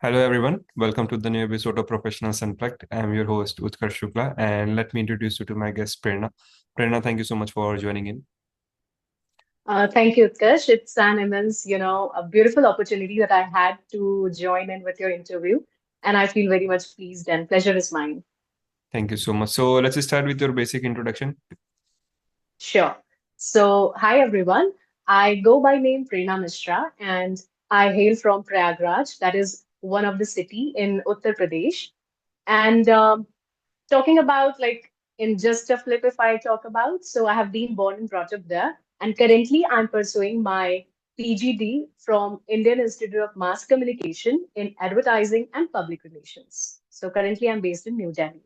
Hello, everyone. Welcome to the new episode of Professionals Unplugged. I'm your host, Utkarsh Shukla, and let me introduce you to my guest, Prerna. Prerna, thank you so much for joining in. Thank you, Utkarsh. It's an immense, a beautiful opportunity that I had to join in with your interview. And I feel very much pleased and pleasure is mine. Thank you so much. So, let's start with your basic introduction. Sure. So, hi everyone. I go by name Prerna Mishra and I hail from Prayagraj, that is one of the city in Uttar Pradesh. And talking about like in just a flip, if I talk about, so I have been born and brought up there, and currently I'm pursuing my PGD from Indian Institute of Mass Communication in Advertising and Public Relations. So currently I'm based in New Delhi.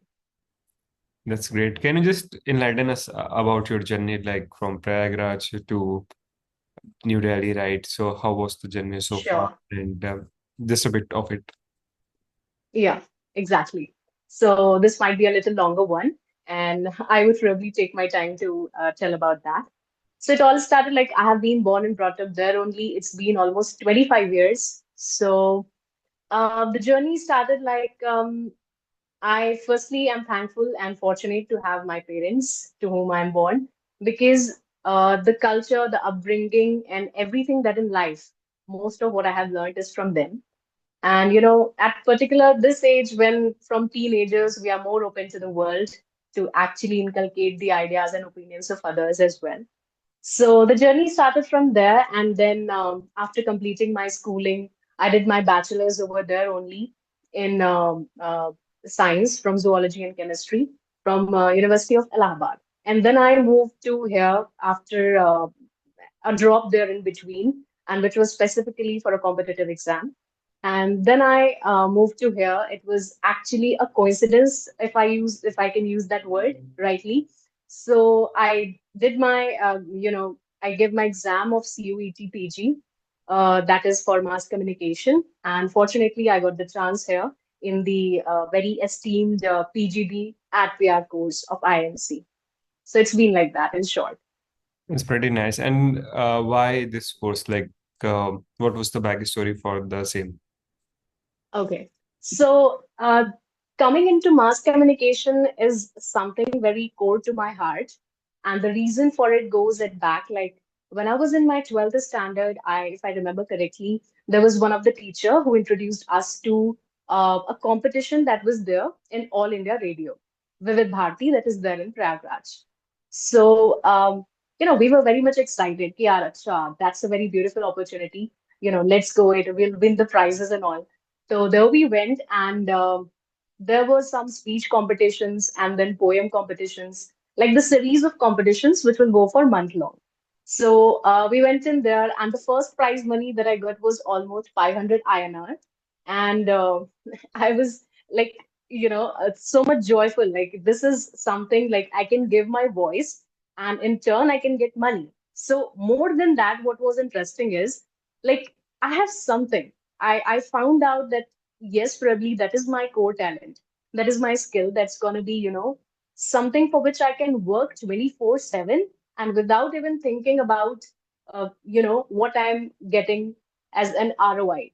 That's great. Can you just enlighten us about your journey, like from Prayagraj to New Delhi, right? So, how was the journey so far? Sure. And just a bit of it. Yeah, exactly. So this might be a little longer one, and I would probably take my time to tell about that. So it all started like I have been born and brought up there only. It's been almost 25 years. So the journey started like I firstly am thankful and fortunate to have my parents to whom I'm born because the culture, the upbringing, and everything that in life, most of what I have learned is from them. And at particular this age, when from teenagers we are more open to the world to actually inculcate the ideas and opinions of others as well. So the journey started from there, and then after completing my schooling, I did my bachelor's over there only in science from zoology and chemistry from University of Allahabad. And then I moved to here after a drop there in between, and which was specifically for a competitive exam. And then I moved to here. It was actually a coincidence, if I can use that word rightly. So I did my, I gave my exam of CUET PG, that is for mass communication. And fortunately, I got the chance here in the very esteemed PGD at PR course of IMC. So it's been like that in short. It's pretty nice. And why this course? Like, what was the backstory for the same? Okay. So, coming into mass communication is something very core to my heart. And the reason for it goes at back, like when I was in my 12th standard, if I remember correctly, there was one of the teacher who introduced us to a competition that was there in All India Radio, Vivid Bharati, that is there in Prayagraj. So, we were very much excited. Ki, yaar, acha, that's a very beautiful opportunity. Let's go it. We'll win the prizes and all. So there we went, and there were some speech competitions and then poem competitions, like the series of competitions which will go for month long. So we went in there, and the first prize money that I got was almost 500 INR, and I was like, so much joyful. Like this is something like I can give my voice, and in turn I can get money. So more than that, what was interesting is like I have something. I found out that yes, probably that is my core talent. That is my skill. That's going to be, something for which I can work 24/7 and without even thinking about, what I'm getting as an ROI.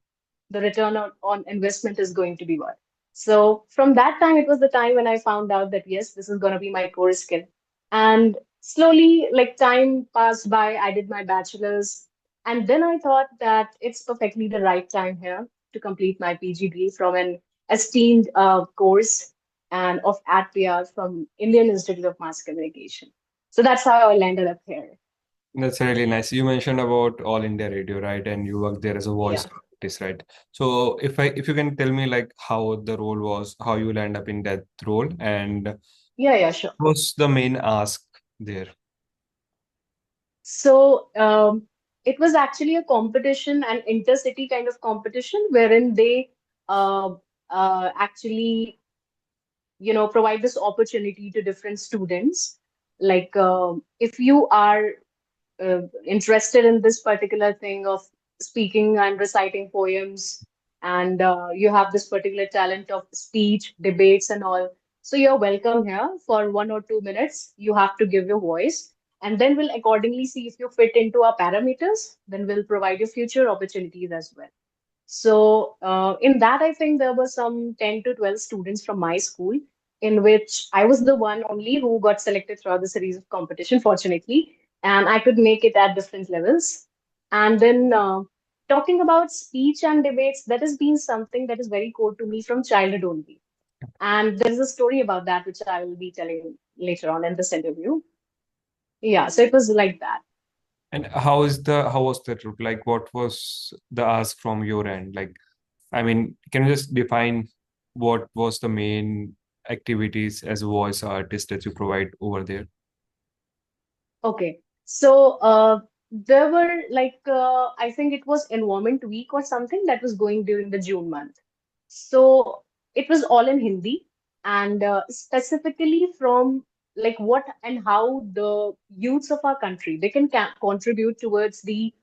The return on investment is going to be what. So from that time, it was the time when I found out that yes, this is going to be my core skill. And slowly, like time passed by, I did my bachelor's. And then I thought that it's perfectly the right time here to complete my PGD from an esteemed course and of at PR from Indian Institute of Mass Communication. So that's how I landed up here. That's really nice. You mentioned about All India Radio, right? And you work there as a voice Yeah. artist, right? So if you can tell me like how the role was, how you land up in that role, and Yeah, yeah, sure. what's the main ask there? So it was actually a competition, an intercity kind of competition, wherein they uh, actually, provide this opportunity to different students. Like if you are interested in this particular thing of speaking and reciting poems, and you have this particular talent of speech, debates, and all. So you're welcome here for 1 or 2 minutes. You have to give your voice, and then we'll accordingly see if you fit into our parameters. Then we'll provide you future opportunities as well. So in that, I think there were some 10 to 12 students from my school, in which I was the one only who got selected throughout the series of competition, fortunately, and I could make it at different levels. And then talking about speech and debates, that has been something that is very core to me from childhood only. And there is a story about that which I will be telling later on in this interview. Yeah, so it was like that. And how was the trip? Like, what was the ask from your end? Like, I mean, can you just define what was the main activities as a voice artist that you provide over there? Okay. So there were like I think it was Environment Week or something that was going during the June month. So it was all in Hindi and specifically from like what and how the youths of our country they can contribute towards the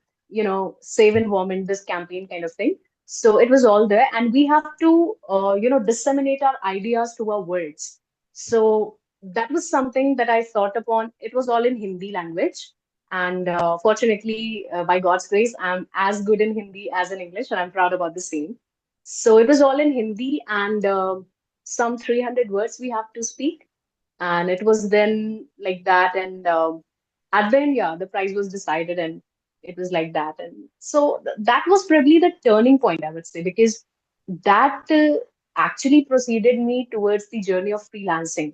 save environment this campaign kind of thing. So it was all there and we have to disseminate our ideas to our words. So that was something that I thought upon. It was all in Hindi language. And fortunately, by God's grace, I'm as good in Hindi as in English, and I'm proud about the same. So it was all in Hindi, and some 300 words we have to speak. And it was then like that. And at the end, yeah, the prize was decided, and it was like that. And so that was probably the turning point, I would say, because that actually proceeded me towards the journey of freelancing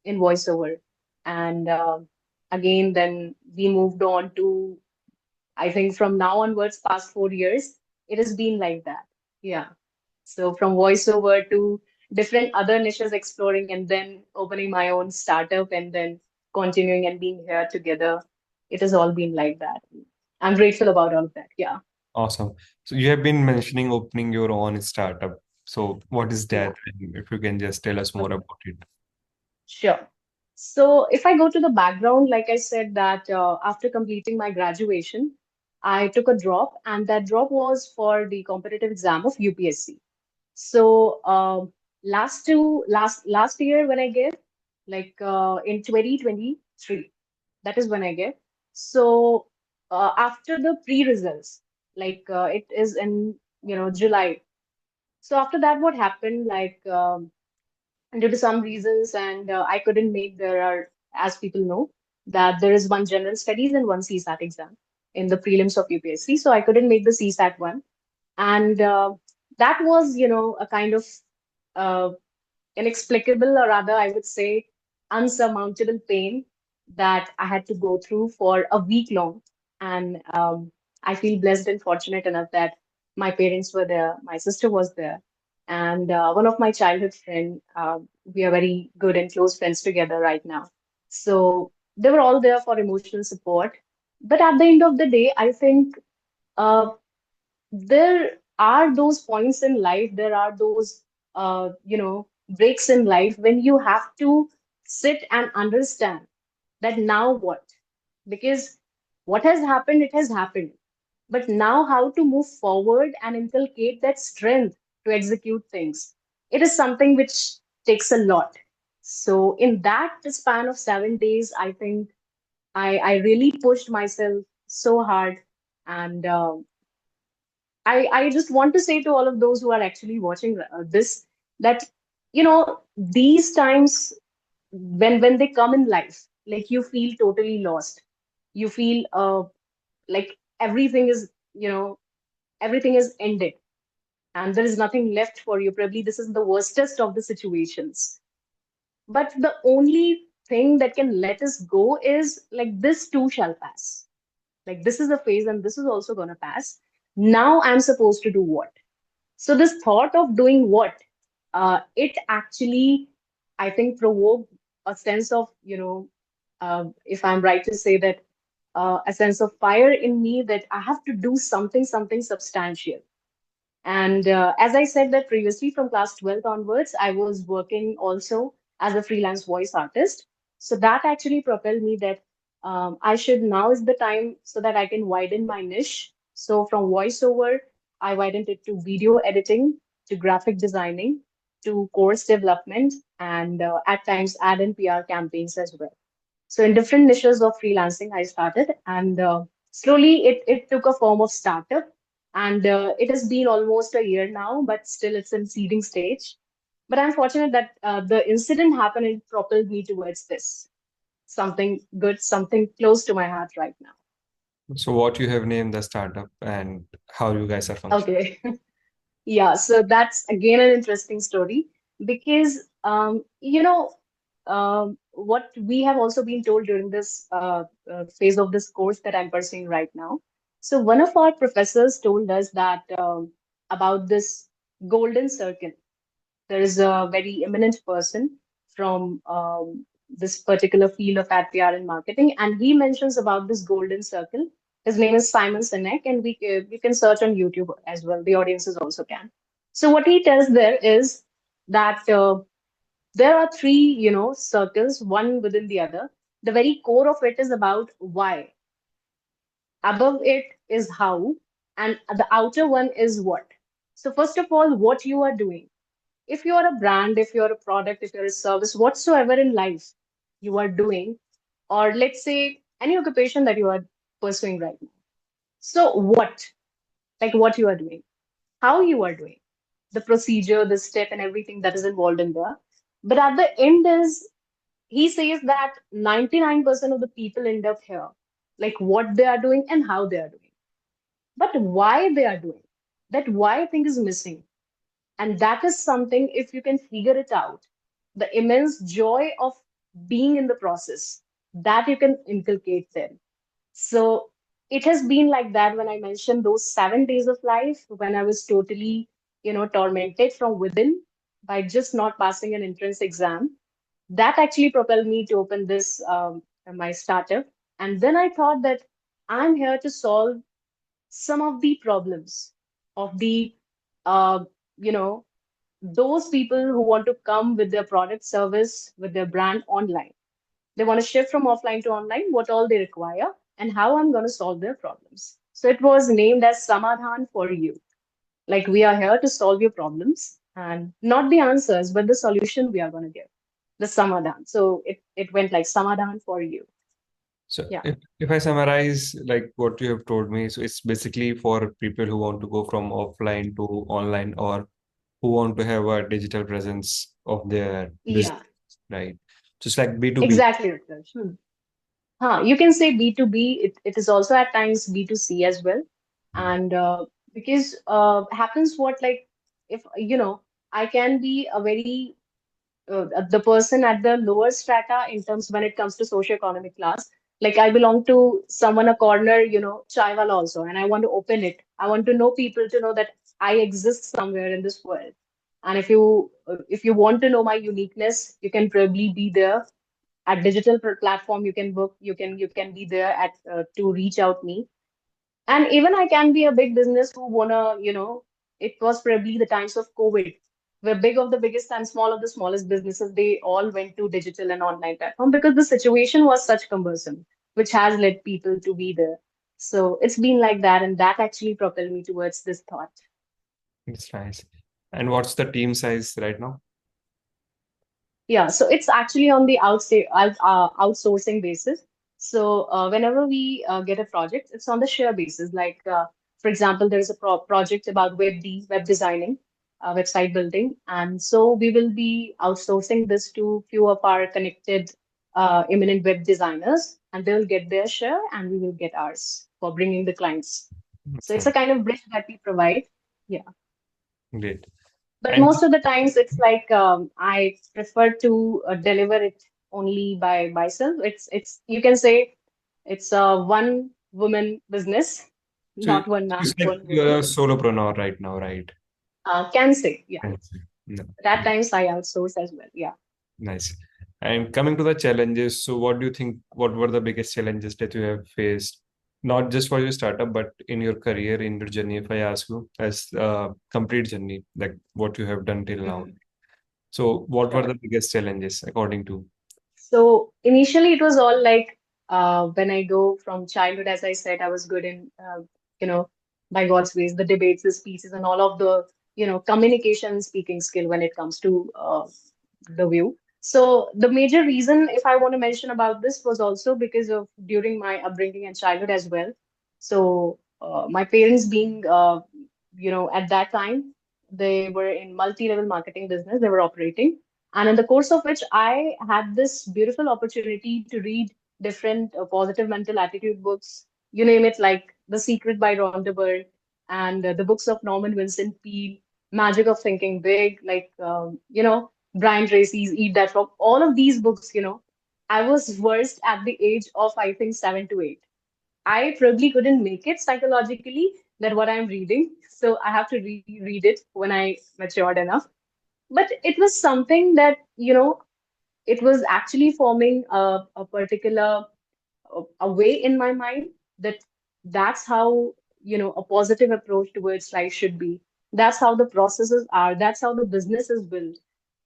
in voiceover. And again, then we moved on to, I think from now onwards, past 4 years, it has been like that. Yeah. So from voiceover to different other niches exploring and then opening my own startup and then continuing and being here together. It has all been like that. I'm grateful about all of that. Yeah. Awesome. So you have been mentioning opening your own startup. So what is Yeah. that? And if you can just tell us more Okay. about it. Sure. So if I go to the background, like I said that after completing my graduation, I took a drop, and that drop was for the competitive exam of UPSC. So last year when I gave, like in 2023, that is when I gave. So after the pre-results, like it is in July. So after that, what happened? Like due to some reasons, and I couldn't make. There are, as people know, that there is one general studies and one CSAT exam in the prelims of UPSC. So I couldn't make the CSAT one, and that was, a kind of uh, inexplicable, or rather, I would say, unsurmountable pain that I had to go through for a week long. And I feel blessed and fortunate enough that my parents were there, my sister was there, and one of my childhood friend. We are very good and close friends together right now. So they were all there for emotional support. But at the end of the day, I think uh, there are those points in life, there are those, breaks in life when you have to sit and understand that now what? Because what has happened, it has happened. But now, how to move forward and inculcate that strength to execute things? It is something which takes a lot. So, in that span of 7 days, I think I really pushed myself so hard. And I just want to say to all of those who are actually watching this that these times when they come in life, like you feel totally lost, you feel like everything is ended and there is nothing left for you. Probably this is the worstest of the situations. But the only thing that can let us go is like this too shall pass. Like this is a phase and this is also gonna pass. Now I'm supposed to do what? So this thought of doing what, it actually, I think, provoked a sense of, if I'm right to say that, a sense of fire in me that I have to do something substantial. And as I said that previously, from class 12th onwards, I was working also as a freelance voice artist. So that actually propelled me that I should now is the time so that I can widen my niche. So from voiceover, I widened it to video editing, to graphic designing, to course development, and at times ad and PR campaigns as well. So in different niches of freelancing, I started, and slowly it took a form of startup, And it has been almost a year now, but still it's in seeding stage. But I'm fortunate that the incident happened and it propelled me towards this. Something good, something close to my heart right now. So what you have named the startup and how you guys are functioning. Okay. Yeah, so that's again an interesting story because what we have also been told during this phase of this course that I'm pursuing right now. So one of our professors told us that about this golden circle. There is a very eminent person from this particular field of PR and marketing, and he mentions about this golden circle. His name is Simon Sinek, and we can search on YouTube as well. The audiences also can. So what he tells there is that there are three, circles, one within the other. The very core of it is about why. Above it is how, and the outer one is what. So first of all, what you are doing, if you are a brand, if you're a product, if you're a service, whatsoever in life you are doing, or let's say any occupation that you are pursuing right now. So, like what you are doing, how you are doing, the procedure, the step, and everything that is involved in there. But at the end, is he says that 99% of the people end up here, like what they are doing and how they are doing, but why they are doing that, why I think is missing. And that is something, if you can figure it out, the immense joy of being in the process that you can inculcate them. So it has been like that when I mentioned those 7 days of life when I was totally, tormented from within by just not passing an entrance exam. That actually propelled me to open this my startup. And then I thought that I'm here to solve some of the problems of the uh, you know those people who want to come with their product service with their brand online. They want to shift from offline to online, what all they require, and how I'm going to solve their problems. So it was named as Samadhan for You. Like we are here to solve your problems and not the answers, but the solution we are going to give. The Samadhan. So it went like Samadhan for You. So Yeah. if I summarize like what you have told me, so it's basically for people who want to go from offline to online or who want to have a digital presence of their business, Yeah. right? Just like B2B. Exactly, Utkarsh. You can say B2B. It is also at times B2C as well. And because happens what, like, if, I can be a very the person at the lower strata in terms when it comes to socioeconomic class. Like I belong to someone a corner, chai wala also, and I want to open it. I want to know people to know that I exist somewhere in this world. And if you want to know my uniqueness, you can probably be there at digital platform. You can book. You can be there at to reach out me. And even I can be a big business who wanna, it was probably the times of COVID, where big of the biggest and small of the smallest businesses, they all went to digital and online platform because the situation was such cumbersome, which has led people to be there. So it's been like that, and that actually propelled me towards this thought. It's nice. And what's the team size right now? Yeah, so it's actually on the outsourcing basis. So whenever we get a project, it's on the share basis. Like, for example, there is a project about web designing, website building, and so we will be outsourcing this to few of our connected eminent web designers, and they'll get their share, and we will get ours for bringing the clients. So it's So a kind of bridge that we provide. Yeah. great. But And most of the times, it's like I prefer to deliver it only by myself. It's you can say it's a one woman business, so not one man, it's like one you're woman. a solopreneur right now, right? Can say, yeah. Yes. No. But at times I outsource as well. Yeah. Nice. And coming to the challenges, so what do you think, what were the biggest challenges that you have faced, not just for your startup, but in your career, in your journey, if I ask you, as a complete journey, like what you have done till now. Mhm. So what were Sure. the biggest challenges according to? So initially, it was all like when I go from childhood, as I said, I was good in, you know, by God's ways, the debates, the speeches, and all of the, communication speaking skill when it comes to the view. So the major reason, if I want to mention about this, was also because of during my upbringing and childhood as well. So my parents being, at that time, they were in multi-level marketing business, they were operating. And in the course of which I had this beautiful opportunity to read different positive mental attitude books, you name it, like The Secret by Rhonda Byrne and the books of Norman Vincent Peale, Magic of Thinking Big, like, Brian Tracy's Eat That Frog, all of these books, I was versed at the age of, I think, 7 to 8. I probably couldn't make it psychologically that what I'm reading. So I have to reread it when I matured enough. But it was something that, it was actually forming a particular a way in my mind that that's how, a positive approach towards life should be. That's how the processes are. That's how the business is built.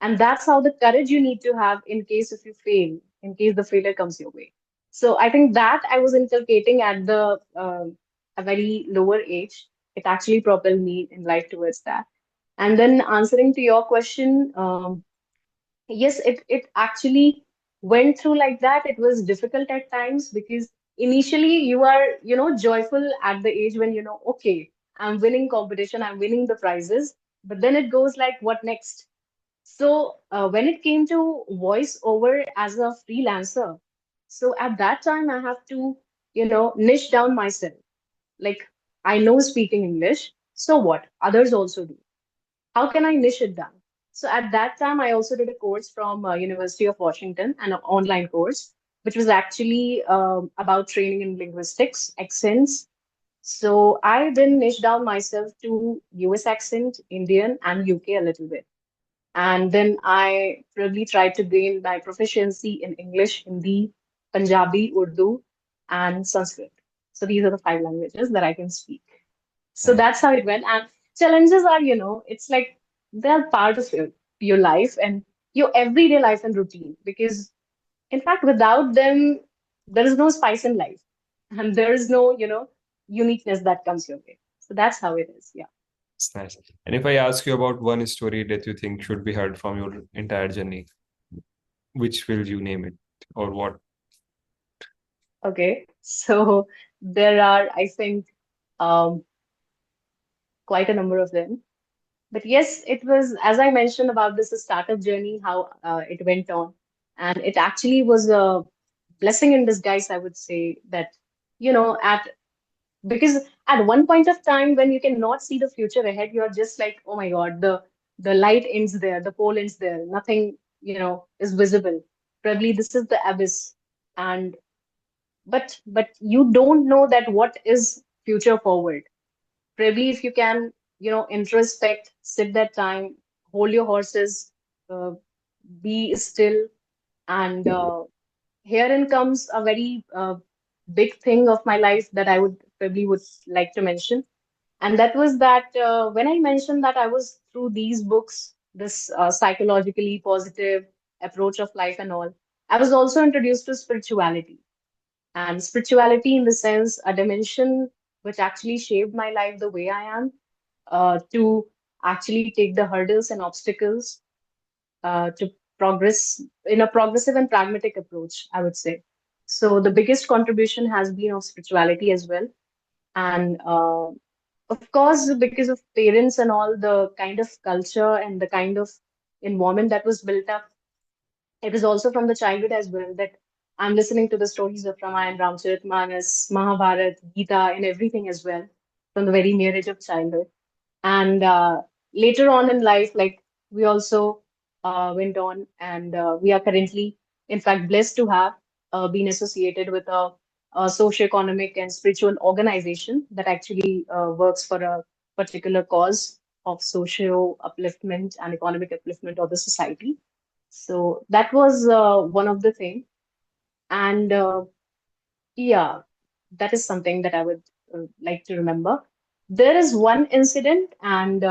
And that's how the courage you need to have in case if you fail, in case the failure comes your way. So I think that I was inculcating at the a very lower age. It actually propelled me in life towards that. And then answering to your question, yes, it actually went through like that. It was difficult at times because initially you are, joyful at the age when okay, I'm winning competition, I'm winning the prizes, but then it goes like, what next? So when it came to voice over as a freelancer, so at that time I have to, niche down myself. Like, I know speaking English, so what? Others also do. How can I niche it down? So at that time, I also did a course from University of Washington, an online course, which was actually about training in linguistics, accents. So I then niche down myself to US accent, Indian, and UK a little bit. And then I probably tried to gain my proficiency in English, Hindi, Punjabi, Urdu, and Sanskrit. So these are the 5 languages that I can speak. So Nice. that's how it went. And challenges are, it's like they're part of your life and your everyday life and routine. Because in fact, without them, there is no spice in life. And there is no, uniqueness that comes your way. So that's how it is. Yeah. It's nice. And if I ask you about one story that you think should be heard from your entire journey, which will you name it or what? Okay. So there are, I think, um, quite a number of them. But yes, it was, as I mentioned about this startup journey, how it went on. And it actually was a blessing in disguise, I would say, that, at because at one point of time when you cannot see the future ahead, you're just like, oh my God, the light ends there, the pole ends there, nothing, is visible. Probably this is the abyss. And but you don't know that what is future forward. Probably if you can, introspect, sit that time, hold your horses, uh, be still, and herein comes a very big thing of my life that I would like to mention, and that was that when I mentioned that I was through these books, this psychologically positive approach of life and all, I was also introduced to spirituality, and spirituality in the sense a dimension which actually shaped my life the way I am, to actually take the hurdles and obstacles to progress in a progressive and pragmatic approach, I would say. So the biggest contribution has been of spirituality as well. And of course, because of parents and all the kind of culture and the kind of environment that was built up, it was also from the childhood as well that I'm listening to the stories of Ramayana, Ramcharitmanas, Mahabharata, Gita, and everything as well from the very near age of childhood. And later on in life, like we also went on, and we are currently, in fact, blessed to have been associated with a socio-economic and spiritual organization that actually works for a particular cause of socio upliftment and economic upliftment of the society. So that was one of the things. And yeah, that is something that I would like to remember. There is one incident, and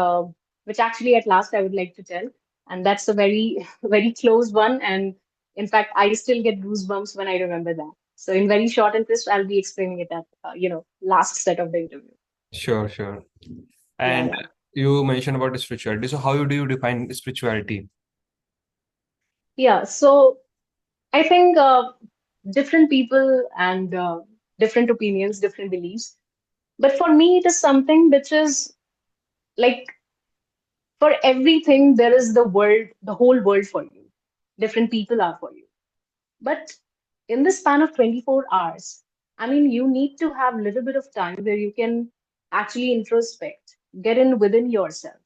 which actually at last I would like to tell, and that's a very, very close one. And in fact, I still get goosebumps when I remember that. So, in very short interest, I'll be explaining it at last set of the interview. Sure, sure. Yeah, And yeah, you mentioned about the spirituality. So how do you define spirituality? yeah. So I think different people and different opinions, different beliefs. But for me, it is something which is like, for everything, there is the world, the whole world for you. Different people are for you. But in the span of 24 hours, I mean, you need to have a little bit of time where you can actually introspect, get in within yourself.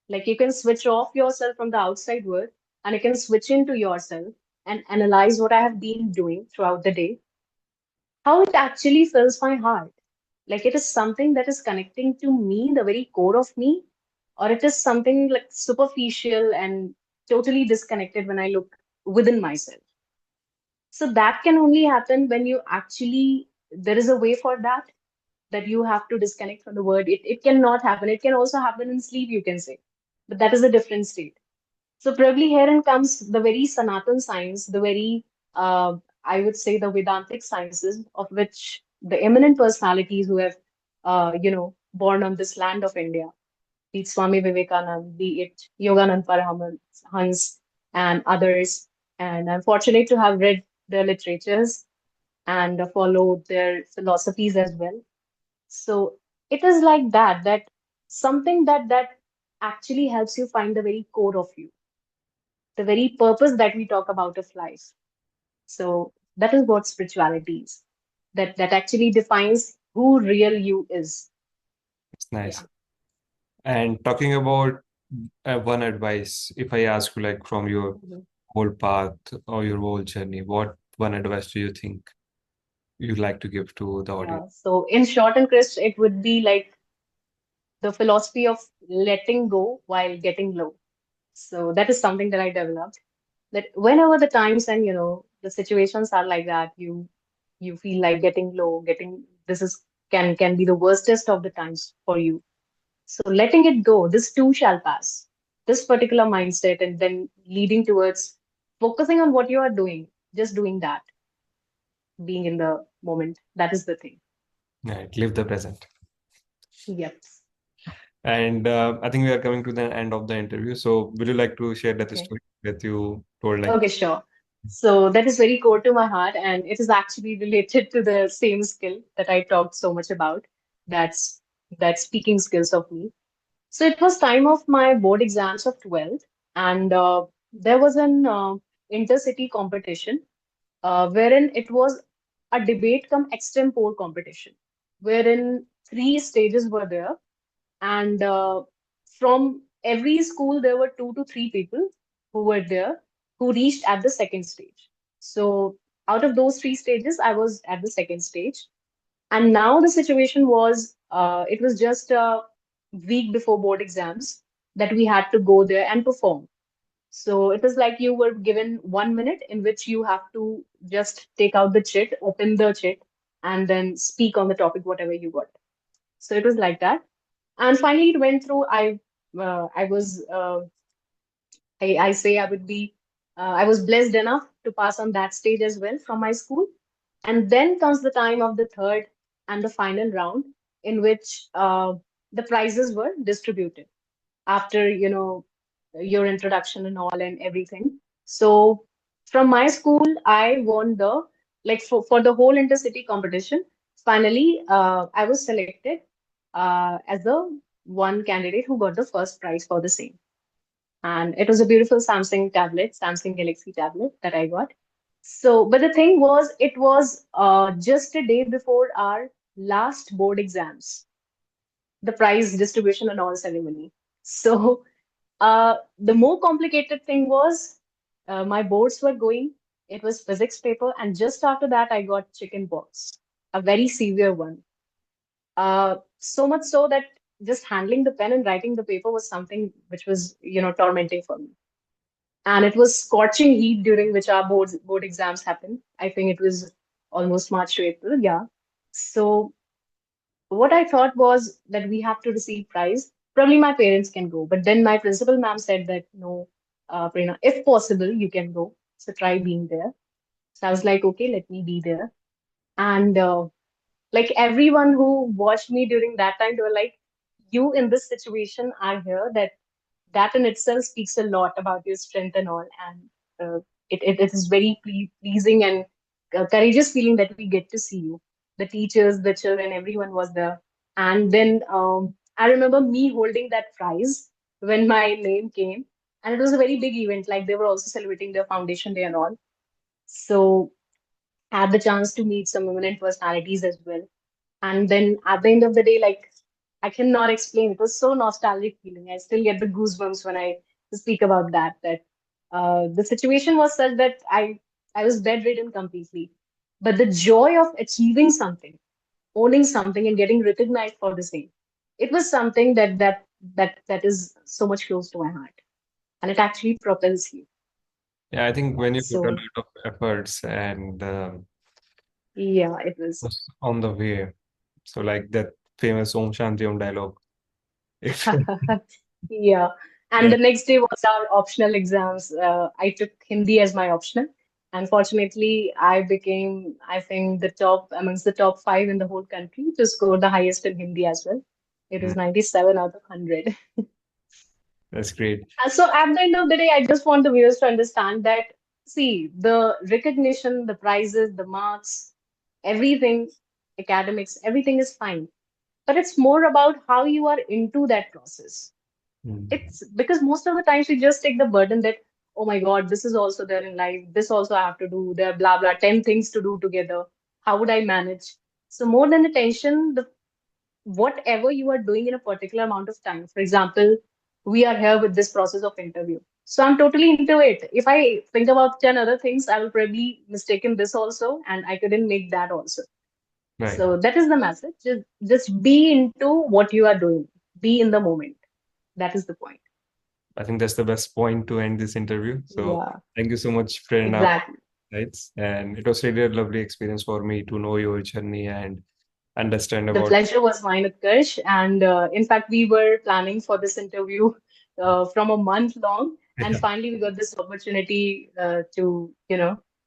Like you can switch off yourself from the outside world and you can switch into yourself and analyze what I have been doing throughout the day, how it actually fills my heart. Like it is something that is connecting to me, the very core of me, or it is something like superficial and totally disconnected when I look within myself. So that can only happen when you actually, there is a way for that, that you have to disconnect from the world. It cannot happen. It can also happen in sleep, you can say, but that is a different state. So probably herein comes the very Sanatan science, the very, I would say, the Vedantic sciences, of which the eminent personalities who have, born on this land of India, be it Swami Vivekanand, be it Yoganand Paramahansa, and others. And I'm fortunate to have read their literatures and followed their philosophies as well. So it is like that, that something that actually helps you find the very core of you, the very purpose that we talk about of life. So that is what spirituality is. That actually defines who real you is. It's nice. Yeah. And talking about one advice, if I ask you like from your Mhm. whole path or your whole journey, what one advice do you think you'd like to give to the audience? So in short and crisp, it would be like the philosophy of letting go while getting low. So that is something that I developed. That whenever the times and the situations are like that, you feel like getting low, getting this is can be the worstest of the times for you. So letting it go, this too shall pass. This particular mindset, and then leading towards focusing on what you are doing, just doing that, being in the moment. That is the thing. Right, live the present. Yep. And I think we are coming to the end of the interview. So, would you like to share that Okay. story that you told? Like, Okay, sure. So that is very core to my heart, and it is actually related to the same skill that I talked so much about. That's that speaking skills of me. So it was time of my board exams of 12th, and there was an intercity competition, wherein it was a debate come extempore competition, wherein three stages were there, and from every school there were two to three people who were there who reached at the second stage. So out of those three stages, I was at the second stage, and now the situation was, it was just a week before board exams that we had to go there and perform. So it was like you were given 1 minute in which you have to just take out the chit, open the chit, and then speak on the topic, whatever you got. So it was like that. And finally, it went through. I was, I say I would be, I was blessed enough to pass on that stage as well from my school. And then comes the time of the third and the final round, in which the prizes were distributed after your introduction and all and everything. So from my school, I won the, like, for the whole intercity competition. Finally, I was selected as the one candidate who got the first prize for the same. And it was a beautiful Samsung tablet, Samsung Galaxy tablet that I got. So, but the thing was, it was just a day before our last board exams, the prize distribution and all ceremony. So, the more complicated thing was, my boards were going. It was physics paper, and just after that, I got chicken pox, a very severe one. So much so that just handling the pen and writing the paper was something which was, tormenting for me. And it was scorching heat during which our board exams happened. I think it was almost March to April, yeah. So what I thought was that we have to receive prize. Probably my parents can go, but then my principal ma'am said that no, Prerna, if possible, you can go. So try being there. So I was like, okay, let me be there. And like everyone who watched me during that time, they were like, you in this situation are here. That in itself speaks a lot about your strength and all. And it is very pleasing and courageous feeling that we get to see you. The teachers, the children, everyone was there. And then I remember me holding that prize when my name came. And it was a very big event. Like they were also celebrating their foundation day and all. So had the chance to meet some eminent personalities as well. And then at the end of the day, like I cannot explain. It was so nostalgic feeling. I still get the goosebumps when I speak about that. That the situation was such that I was bedridden completely, but the joy of achieving something, owning something, and getting recognized for the same, it was something that is so much close to my heart, and it actually propels you. Yeah, I think when you put a So lot of efforts and yeah, it was. was on the way, so like that famous Om Shanti Om dialogue. If Yeah. And yeah, the next day was our optional exams. I took Hindi as my optional. Unfortunately, I became, I think, the top amongst the top five in the whole country to score the highest in Hindi as well. It mm, was 97 out of 100. that's great. And so at the end of the day, I just want the viewers to understand that, see, the recognition, the prizes, the marks, everything, academics, everything is fine. But it's more about how you are into that process. Mm, It's because most of the times we just take the burden that, oh my God, this is also there in life. This also I have to do. There are blah, blah, 10 things to do together. How would I manage? So more than the tension, the whatever you are doing in a particular amount of time. For example, we are here with this process of interview. So I'm totally into it. If I think about 10 other things, I will probably mistaken this also, and I couldn't make that also. right. So that is the message. Just be into what you are doing. Be in the moment. That is the point. I think that's the best point to end this interview. So Yeah, thank you so much, Prerna, exactly. guys. And it was really a lovely experience for me to know your journey and understand The about. pleasure was mine, Utkarsh. And in fact, we were planning for this interview from a month long. And finally, we got this opportunity to,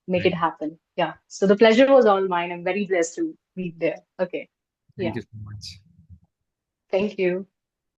make it Right. happen. Yeah. So the pleasure was all mine. I'm very blessed to be there. Okay. Thank Yeah. you so much. Thank you.